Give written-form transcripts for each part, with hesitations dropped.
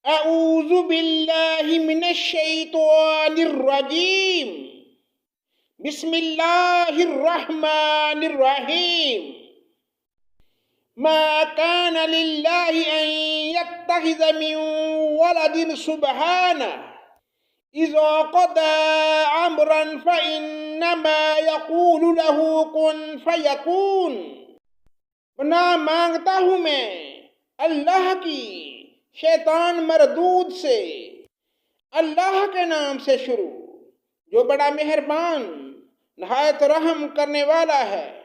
اعوذ باللہ من الشیطان الرجیم، بسم اللہ الرحمن الرحیم۔ ما كان لله أن يتخذ من ولد سبحانه إذا قضى أمرا فإنما يقول له كن فيكون۔ پناہ مانگتا ہوں میں اللہ کی شیطان مردود سے، اللہ کے نام سے شروع جو بڑا مہربان نہایت رحم کرنے والا ہے۔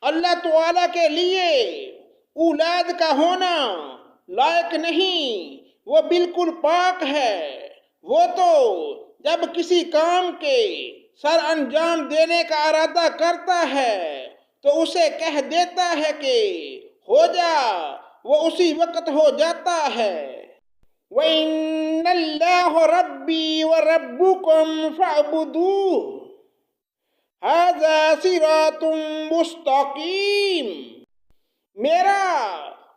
اللہ تعالیٰ کے لیے اولاد کا ہونا لائق نہیں، وہ بالکل پاک ہے۔ وہ تو جب کسی کام کے سر انجام دینے کا ارادہ کرتا ہے تو اسے کہہ دیتا ہے کہ ہو جا، وہ اسی وقت ہو جاتا ہے۔ وَإِنَّ اللَّهَ رَبِّي وَرَبُّكُمْ فَاعْبُدُوهُ ھذا صراط مستقیم۔ میرا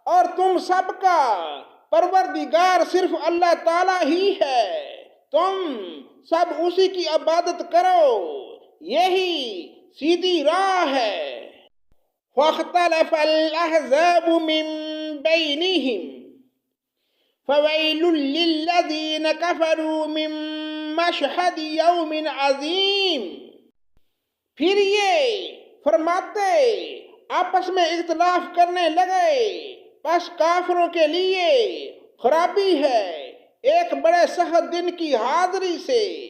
اور تم سب کا پروردگار صرف اللہ تعالیٰ ہی ہے، تم سب اسی کی عبادت کرو، یہی سیدھی راہ ہے۔ فاختلف الأحزاب من بينهم فويل للذين كفروا من مشهد يوم عظيم۔ پھر یہ فرماتے آپس میں اختلاف کرنے لگے، پس کافروں کے لیے خرابی ہے ایک بڑے سخت دن کی حاضری سے۔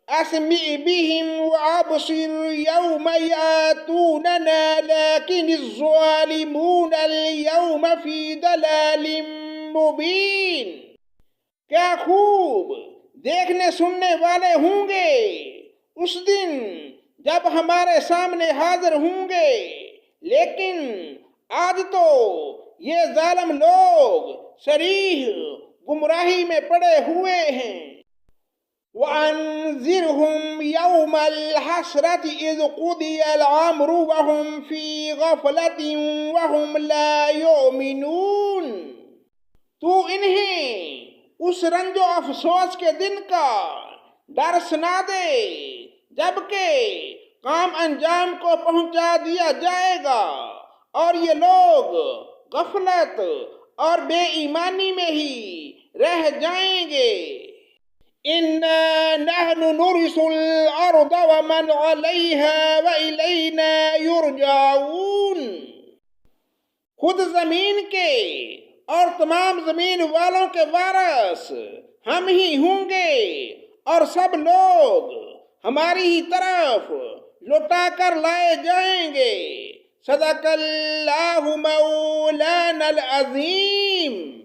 اسمع بهم وابصر يوم ياتوننا لكن الظالمون اليوم في ضلال مبين۔ کیا خوب دیکھنے سننے والے ہوں گے اس دن جب ہمارے سامنے حاضر ہوں گے، لیکن آج تو یہ ظالم لوگ صریح گمراہی میں پڑے ہوئے ہیں۔ وَأَنذِرْهُمْ يَوْمَ الْحَسْرَةِ إِذْ قُضِيَ الْأَمْرُ وَهُمْ فِي غَفْلَةٍ وَهُمْ لَا يُؤْمِنُونَ۔ تو انہیں اس رنج و افسوس کے دن کا ڈر سنا دے جبکہ کام انجام کو پہنچا دیا جائے گا اور یہ لوگ غفلت اور بے ایمانی میں ہی رہ جائیں گے۔ اِنَّا نَحْنُ نُرِثُ الْأَرْضَ وَمَنْ عَلَيْهَا وَإِلَيْنَا يُرْجَعُونَ۔ خود زمین کے اور تمام زمین والوں کے وارث ہم ہی ہوں گے اور سب لوگ ہماری ہی طرف لوٹا کر لائے جائیں گے۔ صدق اللہ مولانا العظیم۔